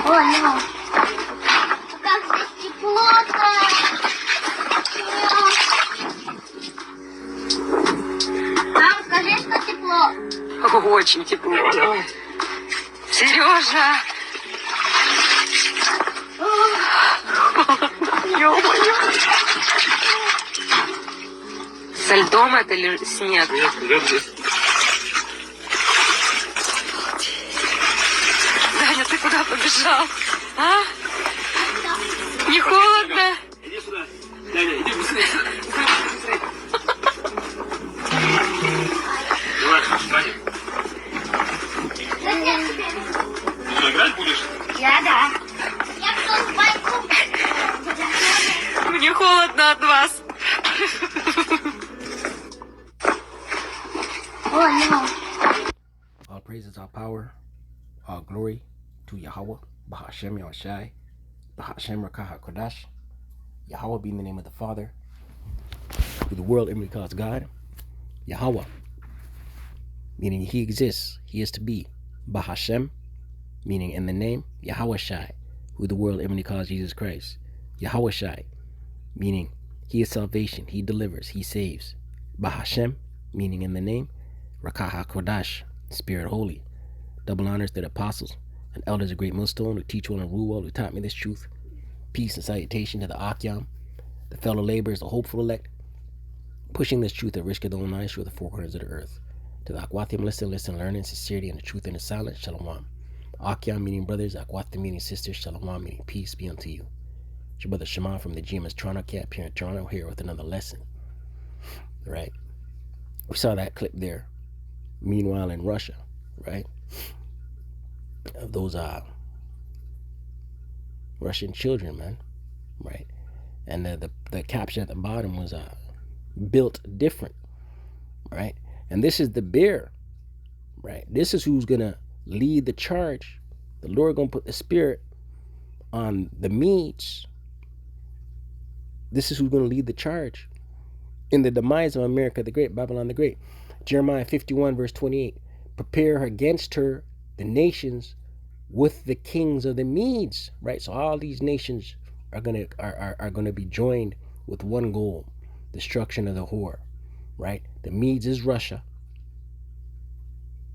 Понял. Как здесь тепло-то. Мам, скажи, что тепло. Очень тепло. Сережа! Ё-моё! Со льдом это или снег? Нет, Даня, ты куда побежал? А? Не холодно? иди сюда. Даня, иди быстрее. Давай, Даня. Ты что, играть будешь? Да. Я кто спать. Мне холодно от вас. Понял. All praises, all power, all glory to Yahweh, Bahashem Yahushai, Bahashem Rakah Kodash. Yahweh being the name of the Father, who the world inwardly calls God. Yahweh, meaning He exists, He is to be. Bahashem, meaning in the name. Yahushai, who the world inwardly calls Jesus Christ. Yahushai, meaning He is salvation, He delivers, He saves. Bahashem, meaning in the name. Rakah Kodash, Spirit Holy. Double honors to the apostles and elders of Great Millstone who teach well and rule well, who taught me this truth. Peace and salutation to the Akyam, the fellow laborers, the hopeful elect, pushing this truth at risk of their own lives through the four corners of the earth. To the Akwathim, listen, learn in sincerity and the truth in the silence. Shalom. Akyam meaning brothers, Akwathim meaning sisters, Shalom meaning peace be unto you. It's your brother Shema from the GMS Toronto Cap here in Toronto, here with another lesson. Right? We saw that clip there. Meanwhile, in Russia, right, of those Russian children, man, right, and the caption at the bottom was built different, right, and this is the bear, right, this is who's gonna lead the charge. The Lord gonna put the spirit on the Medes. This is who's gonna lead the charge in the demise of America the Great, Babylon the Great. Jeremiah 51 verse 28, prepare against her the nations with the kings of the Medes, right? So all these nations are gonna be joined with one goal, destruction of the whore, right? The Medes is Russia,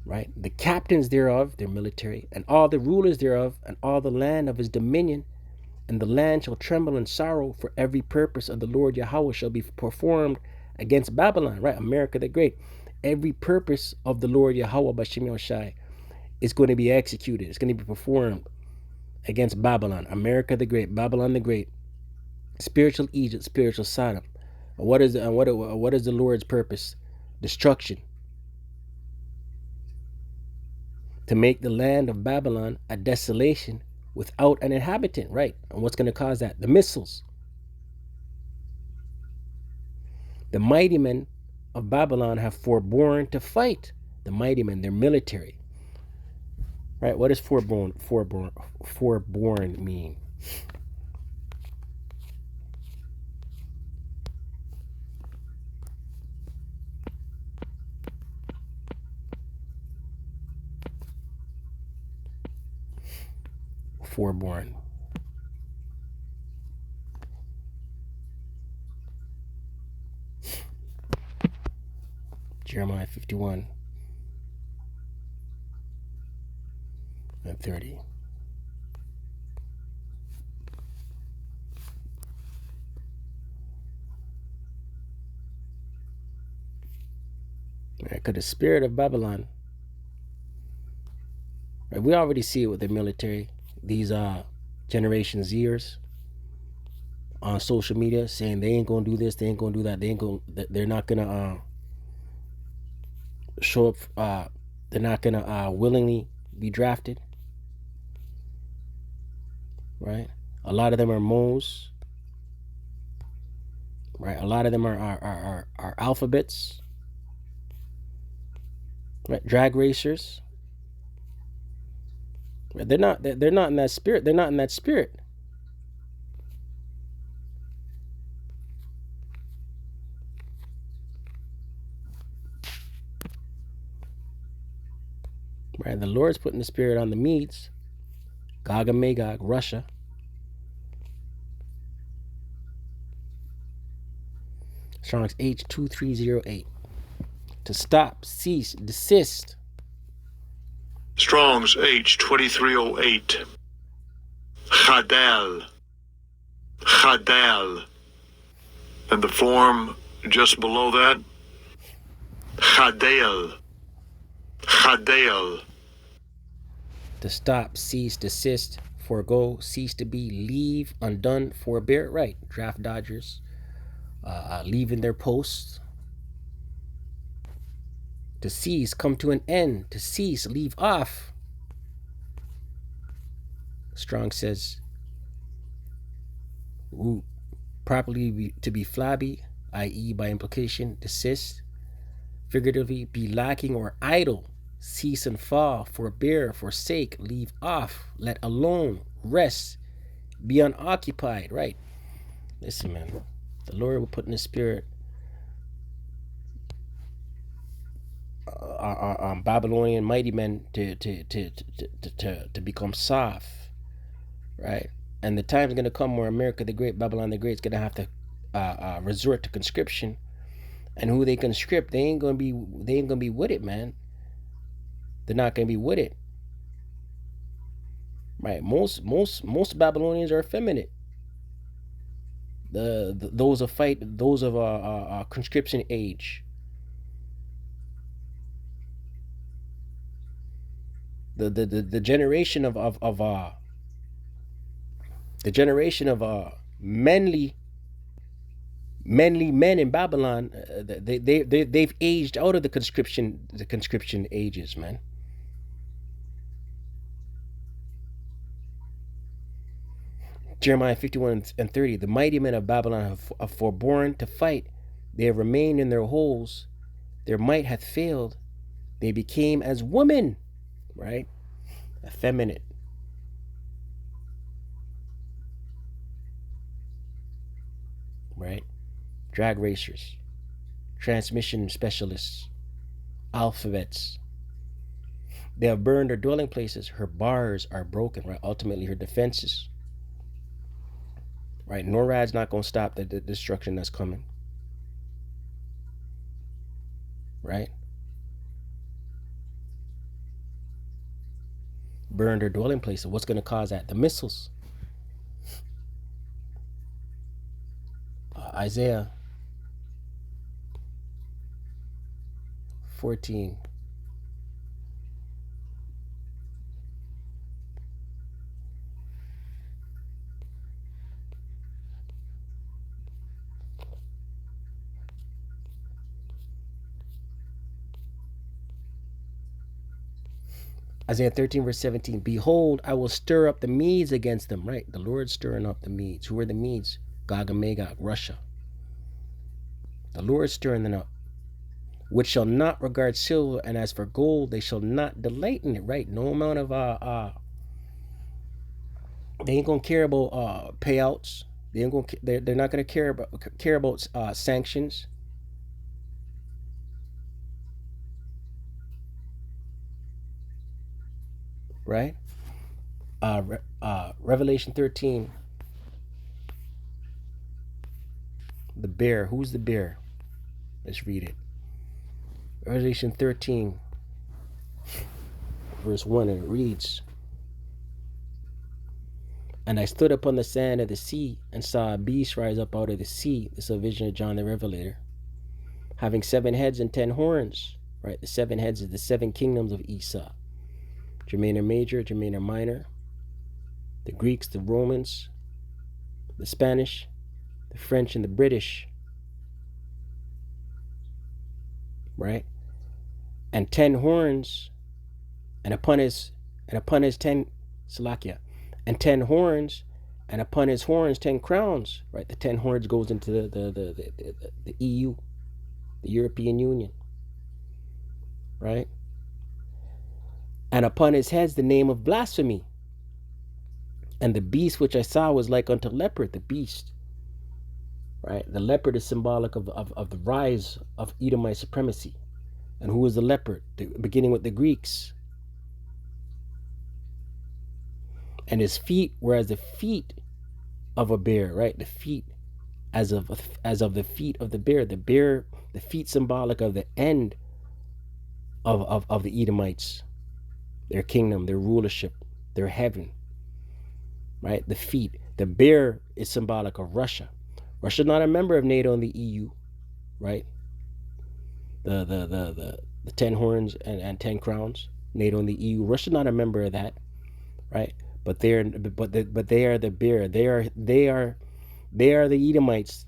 right? The captains thereof, their military, and all the rulers thereof, and all the land of his dominion, and the land shall tremble in sorrow, for every purpose of the Lord Yahweh shall be performed against Babylon, right? America the Great. Every purpose of the Lord Yahweh Bashem Yahushai is going to be executed. It's going to be performed against Babylon, America the Great, Babylon the Great, spiritual Egypt, spiritual Sodom. What is the Lord's purpose? Destruction. To make the land of Babylon a desolation without an inhabitant, right? And what's going to cause that? The missiles. The mighty men of Babylon have forborne to fight. The mighty men, their military. Right? What does forborne mean? Forborne. Jeremiah 51 and 30. Because the spirit of Babylon, right, we already see it with the military. These Generation Zers on social media saying they ain't gonna do this, they ain't gonna do that, they're not gonna show up, they're not gonna willingly be drafted, right? A lot of them are moles, right? A lot of them are alphabets, right? Drag racers. Right? They're not in that spirit. They're not in that spirit. Right? The Lord's putting the spirit on the Medes, Gog and Magog, Russia. Strong's H2308. To stop, cease, desist. Strong's H2308. Chadal. Chadal. And the form just below that, Chadal. Chadal. To stop, cease, desist, forego, cease to be, leave, undone, forbear, right. Draft dodgers, leaving their posts. To cease, come to an end. To cease, leave off. Strong says, root, properly to be flabby, i.e. by implication, desist. Figuratively, be lacking or idle. Cease and fall, forbear, forsake, leave off, let alone, rest, be unoccupied, right? Listen, man, the Lord will put in the spirit our Babylonian mighty men to become soft, right? And the time's gonna come where America the Great, Babylon the Great, is gonna have to resort to conscription, and who they conscript, they ain't gonna be with it, man. They're not gonna be with it, right? Most Babylonians are effeminate. Those of conscription age. The generation of manly men in Babylon, they've aged out of the conscription ages, man. Jeremiah 51:30, the mighty men of Babylon have forborne to fight. They have remained in their holes. Their might hath failed. They became as women, right? Effeminate. Right? Drag racers, transmission specialists, alphabets. They have burned her dwelling places. Her bars are broken, right? Ultimately, her defenses. Right? NORAD's not going to stop the destruction that's coming. Right? Burned her dwelling places. What's going to cause that? The missiles. Isaiah 14. Isaiah 13 verse 17. Behold, I will stir up the Medes against them. Right? The Lord's stirring up the Medes. Who are the Medes? Gog and Magog, Russia. The Lord stirring them up. Which shall not regard silver, and as for gold, they shall not delight in it. Right? No amount of they ain't gonna care about payouts. They're not gonna care about sanctions. Right? Revelation 13. The bear. Who's the bear? Let's read it. Revelation 13, verse 1, and it reads, and I stood upon the sand of the sea and saw a beast rise up out of the sea. This is a vision of John the Revelator, having 7 heads and 10 horns. Right? The 7 heads is the 7 kingdoms of Esau. Germana Major, Germana Minor, the Greeks, the Romans, the Spanish, the French, and the British. Right? And 10 horns, and upon his 10 Salakia, and 10 horns, and upon his horns 10 crowns. Right? The 10 horns goes into the EU, the European Union. Right? And upon his heads the name of blasphemy. And the beast which I saw was like unto leopard, the beast. Right? The leopard is symbolic of the rise of Edomite supremacy. And who was the leopard? Beginning with the Greeks. And his feet were as the feet of a bear, right? The feet as of the feet of the bear. The feet symbolic of the end of the Edomites, their kingdom, their rulership, their heaven, right? The feet. The bear is symbolic of Russia. Russia's not a member of NATO and the EU, right? The 10 horns and 10 crowns, NATO and the EU. Russia's not a member of that, right? But they are the bear. They are the Edomites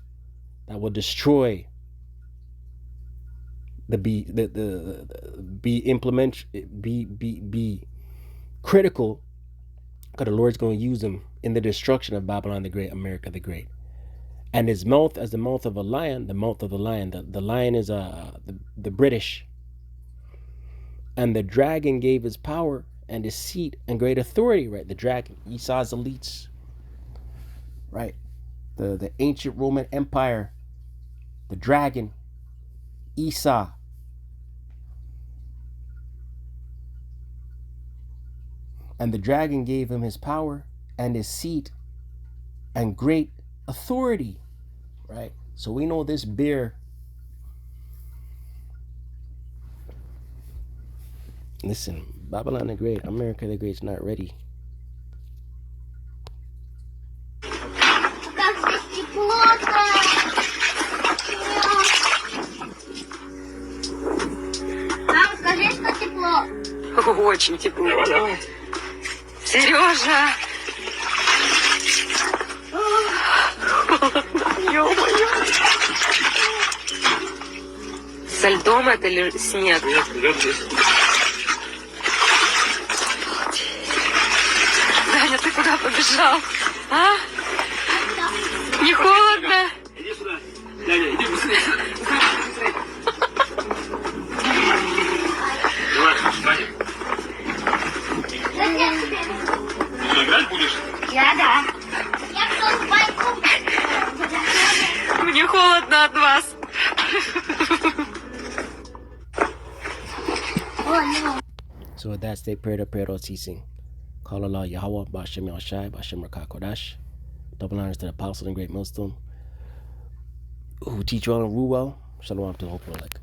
that will destroy be critical, because the Lord's going to use them in the destruction of Babylon the Great, America the Great. And his mouth as the mouth of a lion, the mouth of the lion. The lion is the British. And the dragon gave his power and his seat and great authority, right? The dragon, Esau's elites, right? The ancient Roman Empire, the dragon, Esau. And the dragon gave him his power and his seat and great authority, right? So we know this bear. Listen, Babylon the Great, America the Great's not ready. Как здесь тепло-то. Мам, скажи, что тепло. Очень тепло. Сережа! Холодно, ё-моё. Со льдом это или снег? Нет, лед здесь. Даня, ты куда побежал? А? Не холодно? Иди сюда. Даня, иди быстрее. Быстрее. Давай, встанем. Ты что, играть будешь? Да. Я тут байку. Мне холодно от вас. So with that, stay prayed up, prayed all ceasing. Call Allah Yahweh, Ba'ashem Yahshai, Ba'ashem Rakah Kodash. Double honors to the apostle and great millstone who teach well and rule well. Shalom to the whole world.